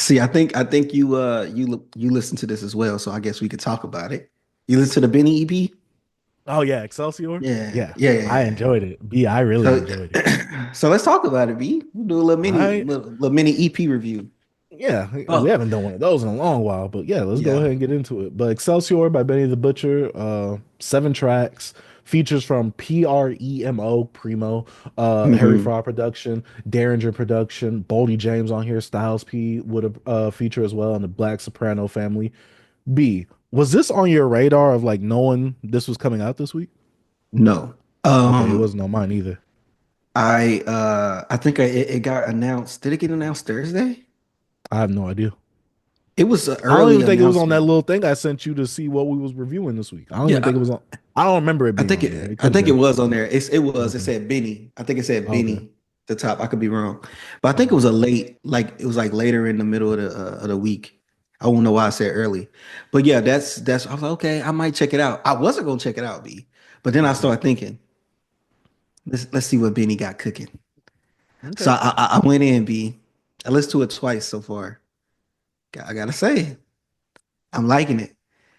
See, I think you listen to this as well, so I guess we could talk about it. You listen to the Benny EP? Oh yeah, Excelsior. Yeah, Yeah, yeah, yeah, I yeah. enjoyed it. B, I really So, enjoyed it. so let's talk about it, B. We'll do a little mini, I little mini EP review. Yeah, we Oh, haven't done one of those in a long while, but yeah, let's go yeah. ahead and get into it. But Excelsior by Benny the Butcher, 7 tracks, features from Premo, Harry Hmm. Fraud production, Derringer production, Boldy James on here, Styles P would a feature as well, and the Black Soprano family. B, was this on your radar of like knowing this was coming out this week? No. Okay, it Um, wasn't on mine either. I think it got announced. Did it get announced Thursday? I have no idea. It was an I don't early even think it was on that announcement. little thing I sent you to see what we was reviewing this week. I don't Yeah, even think it was on. I don't remember it being on there. It I could have think it been. was on there. It Okay. said Benny. I think it said Okay. Benny the top. I could be wrong. But I think it Okay. was a late, like it was like later in the middle of the week. I won't know why I said early. But yeah, that's I was like, okay, I might check it out. I wasn't gonna check it out, B. But then I Okay. started thinking, let's see what Benny got cooking. So Okay. I went in, B. I listened to it twice so far. I gotta say, I'm liking it.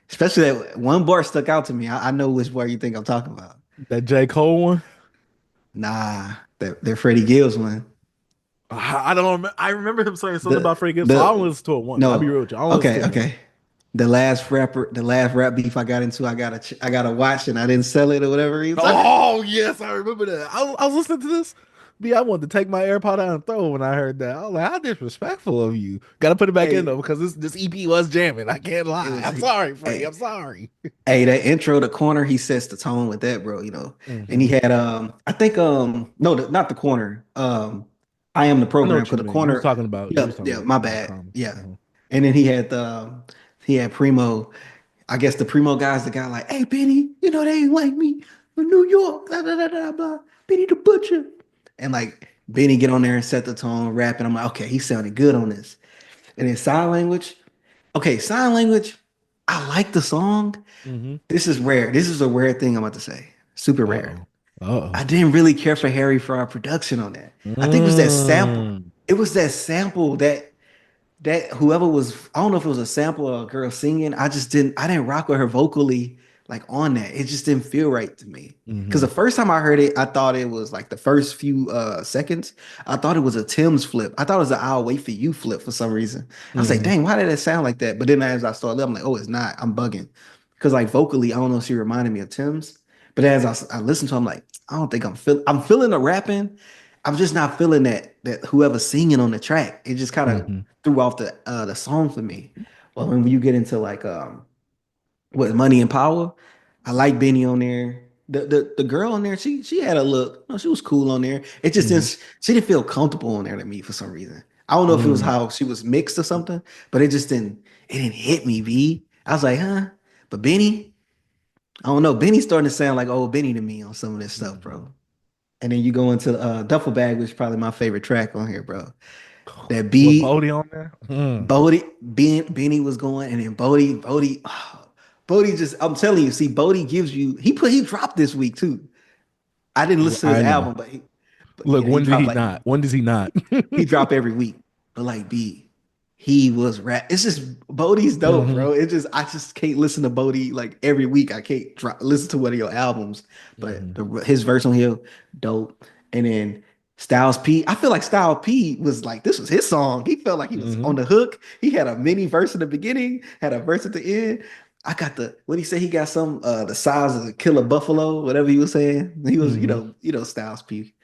Especially that one bar stuck out to me. I know which bar you think I'm talking about. That J. Cole one. Nah, that Freddie Gill's one. I don't remember. I remember him saying something The about Frank Gibbs, so I only the listened to it once. I'll be no. real with you. I only listened Okay, to it once. okay. The last rap beef I got into, I gotta watch and I didn't sell it or whatever he was like. Oh yes, I remember that. I was listening to this. B, I wanted to take my AirPod out and throw it when I heard that. I was like, how disrespectful of you. Got to put it back in though Hey, because this EP was jamming. I can't it lie. was I'm sorry, Frank. I'm hey, sorry. hey, that intro, the corner, he sets the tone with that, bro, you know. And he Hmm. had I think no, not the corner. I am the I know program what you because the mean. You was corner, talking about. You yeah, was talking yeah, about my Black bad. Common. Yeah. Mhm. And then he had Primo. I guess the Primo guy's the guy like, hey Benny, you know they ain't like me from New York, blah blah blah blah blah. Benny the Butcher. And like Benny get on there and set the tone, rap, and I'm like, okay, he sounded good on this. And then sign language, okay, sign language, I like the song. Mhm. This is rare. This is a rare thing I'm about to say. Super rare. Uh-oh. Uh-oh. I didn't really care for Harry for our production on that. I think it was that sample. Mm. It was that sample that whoever was, I don't know if it was a sample or a girl singing. I didn't rock with her vocally like on that. It just didn't feel right to me. Because the Hmm. first time I heard it, I thought it was like the first few seconds. I thought it was a Tim's flip. I thought it was an I'll wait for you flip for some reason. I was like, Hmm. dang, why did it sound like that? But then as I started, I'm like, oh, it's not. I'm bugging. Because like vocally, I don't know if she reminded me of Tim's. But I listened to, her, I'm like, I don't think I'm feeling the rapping. I'm just not feeling that whoever's singing on the track. It just kind of Hmm. threw off the song for me. But when you get into like what Money and Power, I like Benny on there. The girl on there, she had a look. No, she was cool on there. It just Hmm. didn't she didn't feel comfortable on there to me for some reason. I don't know if it was Mm. how she was mixed or something, but it didn't hit me, V. I was like, huh? But Benny, I don't know. Benny's starting to sound like old Benny to me on some of this stuff, bro. Mhm. And then you go into Duffel Bag, which is probably my favorite track on here, bro. That What beat, Bodie on there? Mm. Benny was going, and then Bodie just, I'm telling you, see, Bodie gives you, he dropped this week too. I didn't listen to his I know. album, but Look, yeah, he when did dropped he like, not? When does he not? he dropped every week. But like, he was rap. It's just, Bodie's dope, Hmm. bro. I just can't listen to Bodie like every week. I can't listen to one of your albums, but Hmm. his verse on here, dope. And then Styles P, I feel like Styles P was like, this was his song. He felt like he was Hmm. on the hook. He had a mini verse in the beginning, had a verse at the end. I got what he say? He got some the size of a killer buffalo, whatever he was saying. He was, Hmm. Styles P.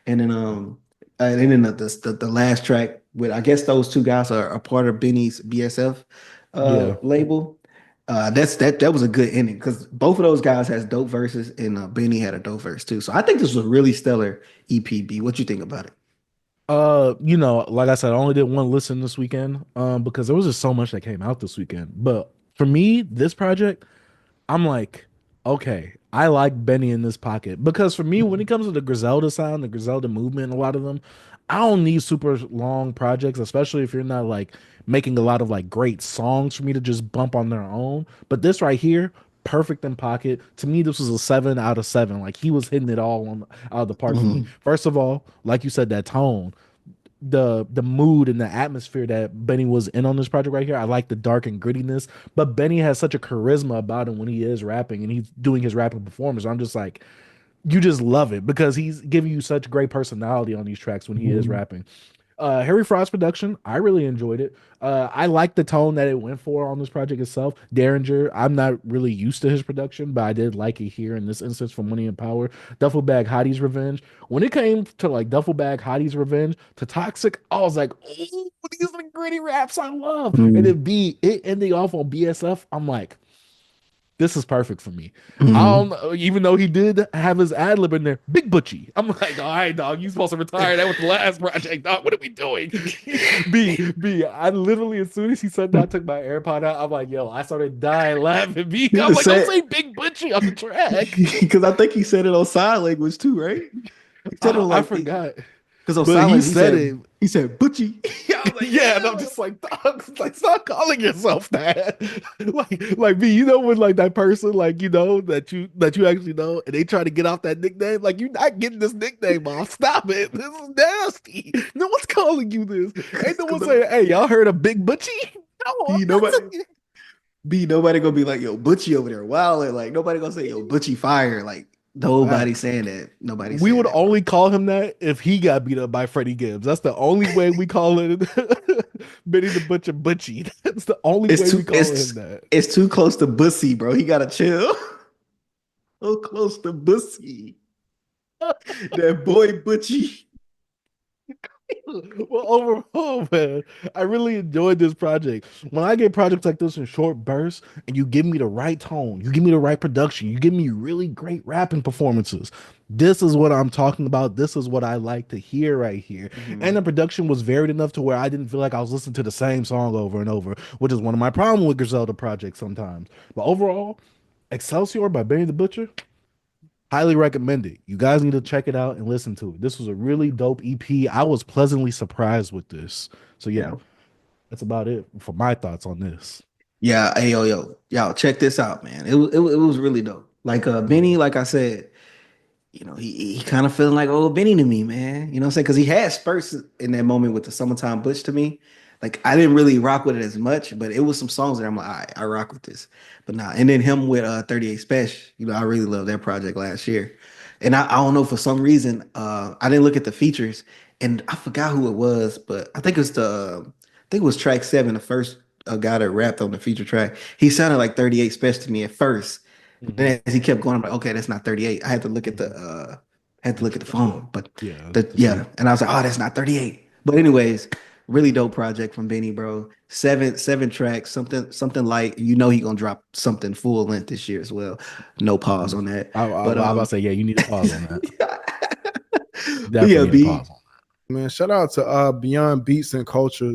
And then the last track with, I guess those two guys are a part of Benny's BSF Yeah. label. That was a good ending because both of those guys has dope verses and Benny had a dope verse too. So I think this was a really stellar EPB. What you think about it? Like I said, I only did one listen this weekend, because there was just so much that came out this weekend. But for me, this project, I'm like, okay, I like Benny in this pocket because for me, when it comes to the Griselda sound, the Griselda movement, a lot of them, I don't need super long projects, especially if you're not like making a lot of like great songs for me to just bump on their own. But this right here, perfect in pocket. To me, this was a 7 out of 7. Like he was hitting it all out of the park for me. Mhm. First of all, like you said, that tone. the mood and the atmosphere that Benny was in on this project right here. I like the dark and grittiness, but Benny has such a charisma about him when he is rapping and he's doing his rapping performance. I'm just like, you just love it because he's giving you such great personality on these tracks when he is Mhm. rapping. Harry Fraud's production, I really enjoyed it. I like the tone that it went for on this project itself. Derringer, I'm not really used to his production, but I did like it here in this instance for Money and Power. Duffel Bag Hottie's Revenge. When it came to like Duffel Bag Hottie's Revenge to Toxic, I was like, oh, these are the gritty raps I love. And Mhm. then it ending off on BSF, I'm like, this is perfect for me. I don't Mhm. know, even though he did have his ad lib in there, Big Butchie. I'm like, all right, dog, you supposed to retire that with the last project, dog. What are we doing? B. I literally, as soon as he said that, I took my AirPod out. I'm like, yo, I started dying laughing. B. I'm like, don't Say say Big Butchie on the track. because I think he said it on sign language too, right? He said it on I like forgot, because on but sign he language said it. he said Butchie. I was like, Yeah, and I'm just like, dog, like stop calling yourself that. like me, you know, when like that person, like you know, that you actually know, and they try to get off that nickname, like you're not getting this nickname off. Stop it. This is nasty. No one's calling you this. Ain't no one because saying, hey, y'all heard of Big Butchie? No, I'm be not nobody saying nobody gonna be like yo Butchie over there. Wow, like nobody gonna say yo Butchie fire. Like nobody facts. saying that. Nobody's We saying would that, bro. only call him that if he got beat up by Freddie Gibbs. That's the only way we call it Benny the Butcher Butchie. That's the only It's way we too call him that. it's too close to Bussy, bro. He gotta chill. So close to Bussy. That boy Butchie. Well, overall, man, I really enjoyed this project. When I get projects like this in short bursts and you give me the right tone, you give me the right production, you give me really great rapping performances. This is what I'm talking about. This is what I like to hear right here. And Mhm. the production was varied enough to where I didn't feel like I was listening to the same song over and over, which is one of my problems with Griselda projects sometimes. But overall, Excelsior by Benny the Butcher, highly recommend it. You guys need to check it out and listen to it. This was a really dope EP. I was pleasantly surprised with this. So yeah, Yeah. that's about it for my thoughts on this. Yeah. Hey, y'all, check this out, man. It was really dope. Like Benny, like I said, he kind of feeling like old Benny to me, man. You know what I'm saying? Because he had spurts in that moment with the Summertime Butch to me. Like I didn't really rock with it as much, but it was some songs that I'm like, all right, I rock with this. But nah, and then him with 38 Special, I really loved that project last year. And I don't know for some reason, I didn't look at the features and I forgot who it was, but I think it was track 7, the first guy that rapped on the feature track. He sounded like 38 Special to me at first. Hmm. Then as he kept going, I'm like, okay, that's not 38. I had to look at Hmm. the phone. But Yeah, the to yeah, see. and I was like, oh, that's not 38. But anyways, really dope project from Benny, bro. Seven tracks, something light. He gonna drop something full length this year as well. No pause on that. But I about to say, yeah, you need to pause on that. but Definitely yeah, need to B. pause on Man, shout out to Beyond Beats and Culture